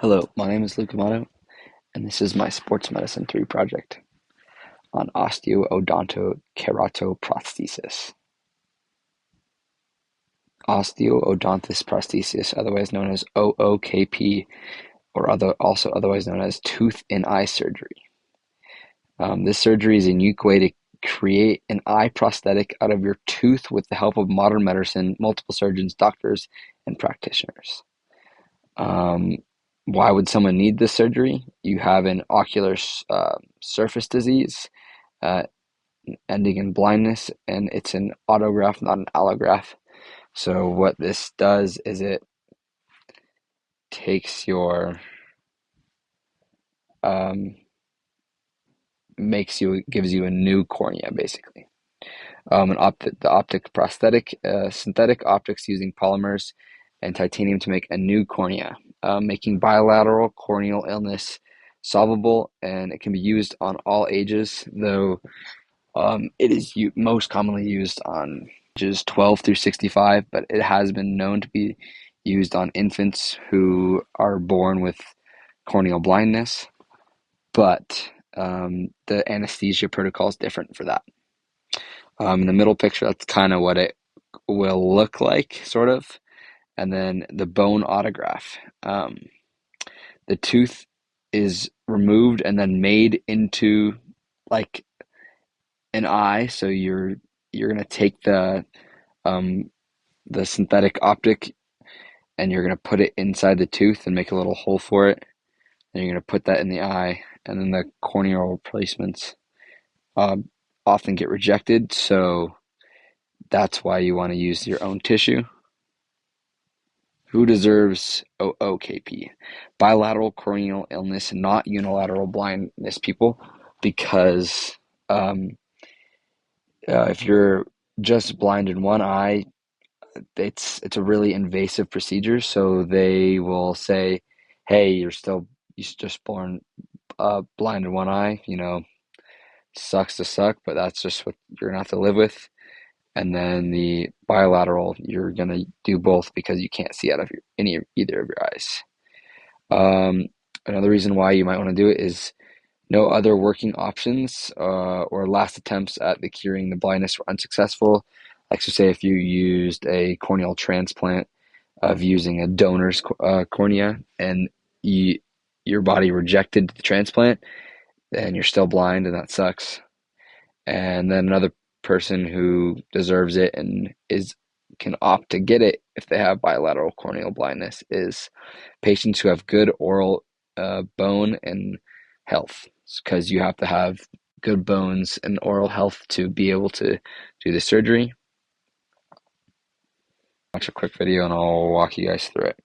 Hello, my name is Luke Amato, and this is my Sports Medicine 3 project on Osteo, Odonto, Keratoprosthesis. Osteodontist prosthesis, otherwise known as OOKP, or also otherwise known as tooth and eye surgery. This surgery is a unique way to create an eye prosthetic out of your tooth with the help of modern medicine, multiple surgeons, doctors, and practitioners. Um, why would someone need this surgery? You have an ocular surface disease uh, ending in blindness, and it's an autograft, not an allograft. So what this does is it takes your um, gives you a new cornea basically. The optic prosthetic, synthetic optics using polymers and titanium to make a new cornea, making bilateral corneal illness solvable, and it can be used on all ages, though it is most commonly used on ages 12 through 65, but it has been known to be used on infants who are born with corneal blindness, but the anesthesia protocol is different for that. In the middle picture, that's kind of what it will look like, sort of. And then the bone autograft. The tooth is removed and then made into like an eye. So you're gonna take um, the synthetic optic and you're gonna put it inside the tooth and make a little hole for it. And you're gonna put that in the eye, and then the corneal replacements um, often get rejected. So that's why you want to use your own tissue. Who deserves OOKP? Bilateral corneal illness, not unilateral blindness people, because um, if you're just blind in one eye, it's a really invasive procedure. So they will say, "Hey, you just born blind in one eye. Sucks to suck, but that's just what you're gonna have to live with." And then the bilateral, you're gonna do both because you can't see out of either of your eyes. Um, Another reason why you might want to do it is no other working options or last attempts at the curing the blindness were unsuccessful. Like, so say if you used a corneal transplant of using a donor's cornea and you, your body rejected the transplant, then you're still blind, and that sucks. And then another person who deserves it and is can opt to get it if they have bilateral corneal blindness is patients who have good oral bone and health, because you have to have good bones and oral health to be able to do the surgery. Watch a quick video and I'll walk you guys through it.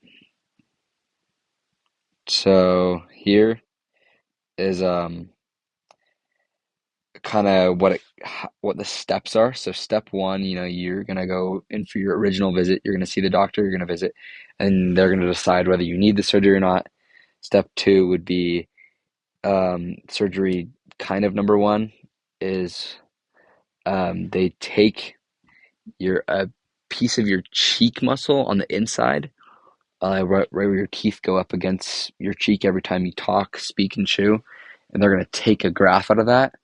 So here is kind of what the steps are. So step one, you're gonna go in for your original visit. You're gonna see the doctor. You're gonna visit, and they're gonna decide whether you need the surgery or not. Step two would be surgery. Kind of number one is they take your a piece of your cheek muscle on the inside, right where your teeth go up against your cheek every time you talk, speak, and chew, and they're gonna take a graft out of that.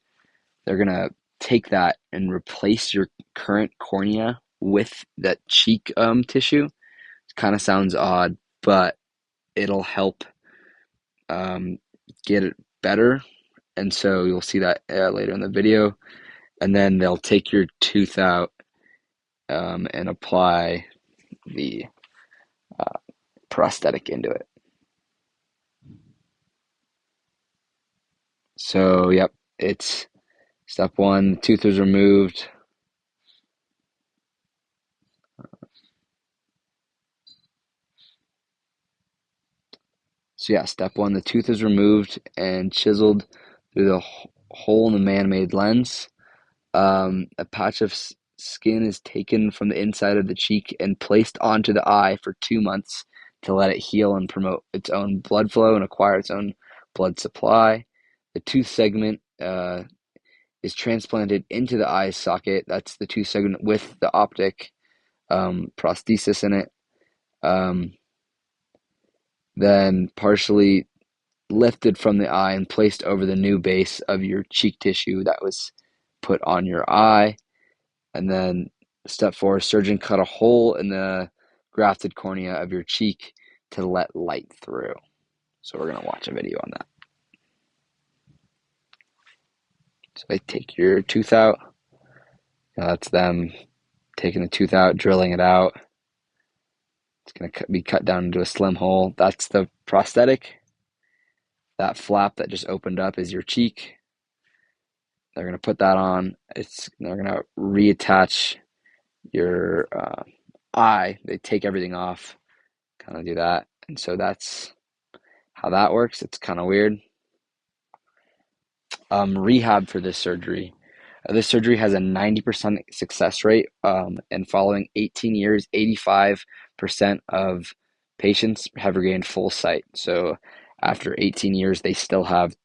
They're gonna take that and replace your current cornea with that cheek tissue. It kind of sounds odd, but it'll help um, get it better. And so you'll see that later in the video. And then they'll take your tooth out and apply the uh, prosthetic into it. So, yep, it's step one, the tooth is removed. So yeah, step one, the tooth is removed and chiseled through the hole in the man-made lens. A patch of skin is taken from the inside of the cheek and placed onto the eye for 2 months to let it heal and promote its own blood flow and acquire its own blood supply. The tooth segment is transplanted into the eye socket. That's the tooth segment with the optic prosthesis in it. Um, then partially lifted from the eye and placed over the new base of your cheek tissue that was put on your eye. And then step 4, surgeon cut a hole in the grafted cornea of your cheek to let light through. So we're going to watch a video on that. So they take your tooth out. Now that's them taking the tooth out, drilling it out. It's going to be cut down into a slim hole. That's the prosthetic. That flap that just opened up is your cheek. They're going to put that on. They're going to reattach your eye. They take everything off, kind of do that. And so that's how that works. It's kind of weird. Rehab for this surgery. This surgery has a 90% success rate, and following 18 years, 85% of patients have regained full sight. So after 18 years, they still have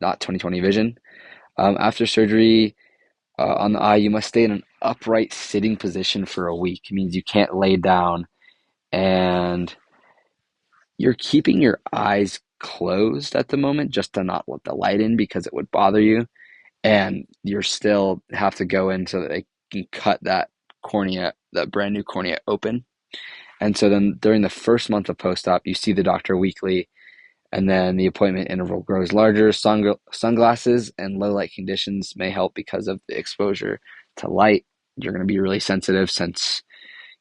not 20/20 vision. After surgery on the eye, you must stay in an upright sitting position for a week. It means you can't lay down, and you're keeping your eyes closed at the moment just to not let the light in because it would bother you. And you're still have to go in so that they can cut that cornea, that brand new cornea open. And so then during the first month of post-op, you see the doctor weekly, and then the appointment interval grows larger. Sunglasses and low light conditions may help because of the exposure to light. You're going to be really sensitive since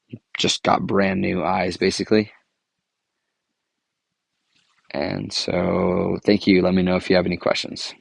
you just got brand new eyes, basically. And so thank you. Let me know if you have any questions.